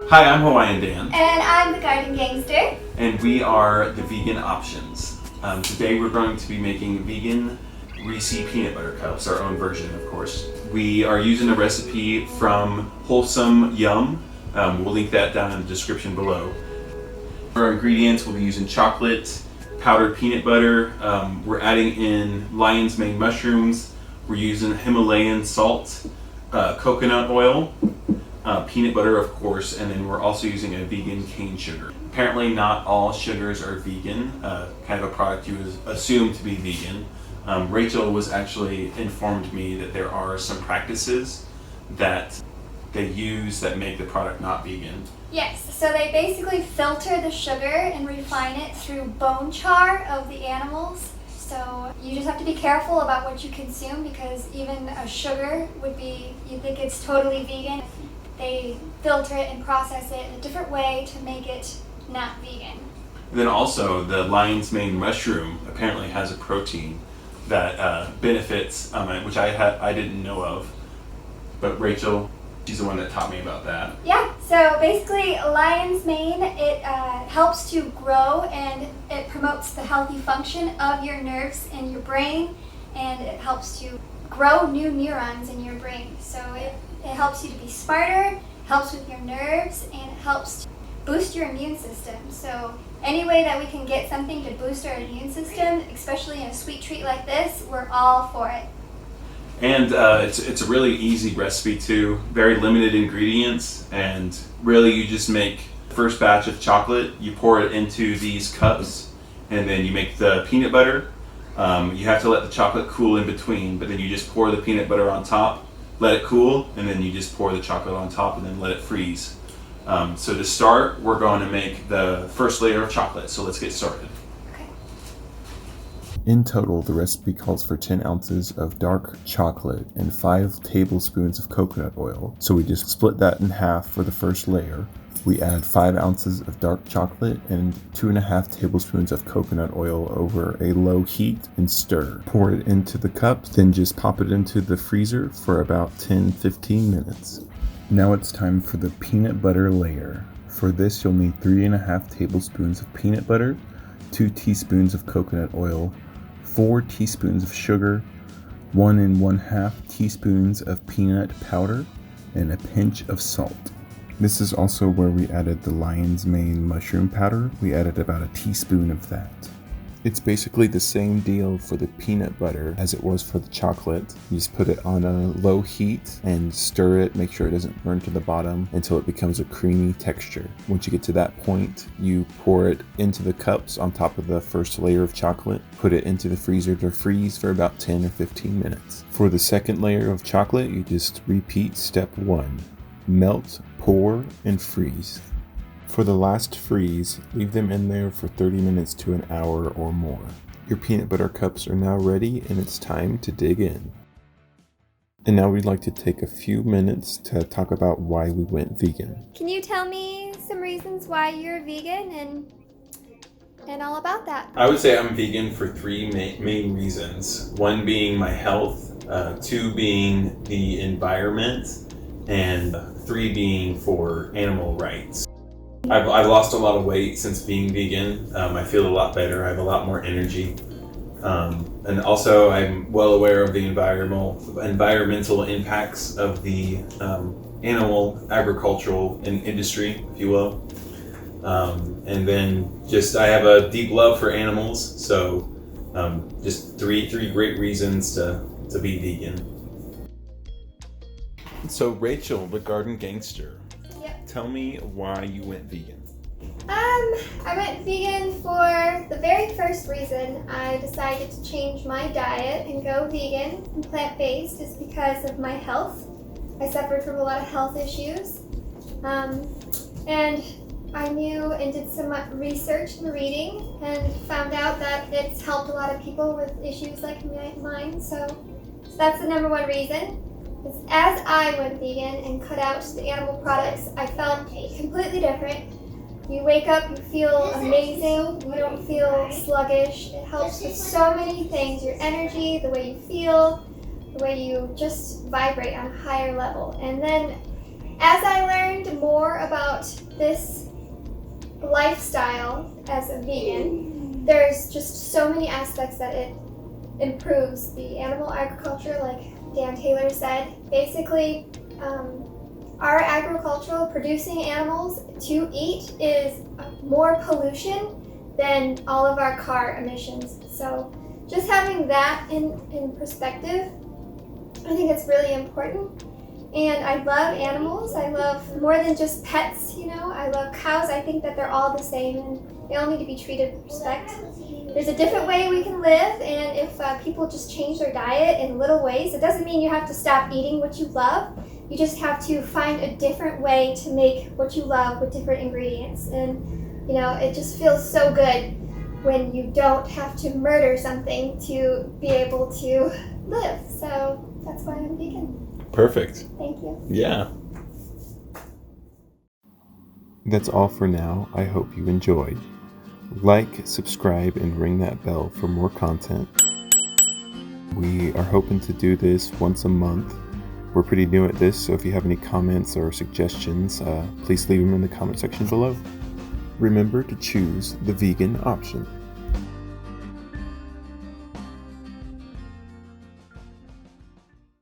Hi, I'm Hawaiian Dan. And I'm the Garden Gangster. And we are the Vegan Options. Today we're going to be making vegan Reese peanut butter cups, our own version, of course. We are using a recipe from Wholesome Yum. We'll link that down in the description below. For our ingredients, we'll be using chocolate, powdered peanut butter. We're adding in lion's mane mushrooms. We're using Himalayan salt, coconut oil, peanut butter, of course, and then we're also using a vegan cane sugar. Apparently not all sugars are vegan, kind of a product you would assume to be vegan. Rachel was actually informed me that there are some practices that they use that make the product not vegan. Yes, so they basically filter the sugar and refine it through bone char of the animals. So you just have to be careful about what you consume, because even a sugar would be, you think it's totally vegan. They filter it and process it in a different way to make it not vegan. And then also the lion's mane mushroom apparently has a protein that benefits, which I didn't know of, but Rachel, she's the one that taught me about that. Yeah, so basically lion's mane, it helps to grow and it promotes the healthy function of your nerves in your brain, and it helps to grow new neurons in your brain. So it helps you to be smarter, helps with your nerves, and it helps to boost your immune system. So any way that we can get something to boost our immune system, especially in a sweet treat like this, we're all for it. And it's a really easy recipe too, very limited ingredients, and really you just make the first batch of chocolate, you pour it into these cups, and then you make the peanut butter. You have to let the chocolate cool in between, but then you just pour the peanut butter on top, let it cool, and then you just pour the chocolate on top and then let it freeze. So to start, we're going to make the first layer of chocolate, so let's get started. Okay. In total, the recipe calls for 10 ounces of dark chocolate and 5 tablespoons of coconut oil. So we just split that in half for the first layer. We add 5 ounces of dark chocolate and 2.5 tablespoons of coconut oil over a low heat and stir. Pour it into the cups, then just pop it into the freezer for about 10-15 minutes. Now it's time for the peanut butter layer. For this, you'll need 3.5 tablespoons of peanut butter, 2 teaspoons of coconut oil, 4 teaspoons of sugar, 1 1/2 teaspoons of peanut powder, and a pinch of salt. This is also where we added the lion's mane mushroom powder. We added about a teaspoon of that. It's basically the same deal for the peanut butter as it was for the chocolate. You just put it on a low heat and stir it, make sure it doesn't burn to the bottom until it becomes a creamy texture. Once you get to that point, you pour it into the cups on top of the first layer of chocolate, put it into the freezer to freeze for about 10 or 15 minutes. For the second layer of chocolate, you just repeat step 1. Melt, pour, and freeze. For the last freeze, leave them in there for 30 minutes to an hour or more. Your peanut butter cups are now ready, and it's time to dig in. And now we'd like to take a few minutes to talk about why we went vegan. Can you tell me some reasons why you're vegan and all about that? I would say I'm vegan for 3 main reasons. 1 being my health, 2 being the environment, and 3 being for animal rights. I've lost a lot of weight since being vegan. I feel a lot better. I have a lot more energy. And also I'm well aware of the environmental impacts of the animal agricultural industry, if you will. And then just I have a deep love for animals. So just three great reasons to be vegan. So Rachel, the garden gangster. Tell me why you went vegan. I went vegan for the very first reason I decided to change my diet and go vegan and plant-based is because of my health. I suffered from a lot of health issues. And I knew and did some research and reading and found out that it's helped a lot of people with issues like mine. So that's the number 1 reason. As I went vegan and cut out the animal products, I felt completely different. You wake up, you feel amazing, you don't feel sluggish. It helps with so many things, your energy, the way you feel, the way you just vibrate on a higher level. And then as I learned more about this lifestyle as a vegan, there's just so many aspects that it improves the animal agriculture, like Dan Taylor said. Basically, our agricultural producing animals to eat is more pollution than all of our car emissions. So just having that in perspective, I think it's really important. And I love animals. I love more than just pets, you know. I love cows. I think that they're all the same and they all need to be treated with respect. There's a different way we can live, and if people just change their diet in little ways, it doesn't mean you have to stop eating what you love. You just have to find a different way to make what you love with different ingredients. And, you know, it just feels so good when you don't have to murder something to be able to live. So that's why I'm vegan. Perfect. Thank you. Yeah. That's all for now. I hope you enjoyed. Like, subscribe, and ring that bell for more content. We are hoping to do this once a month. We're pretty new at this, so if you have any comments or suggestions, please leave them in the comment section below. Remember to choose the vegan option.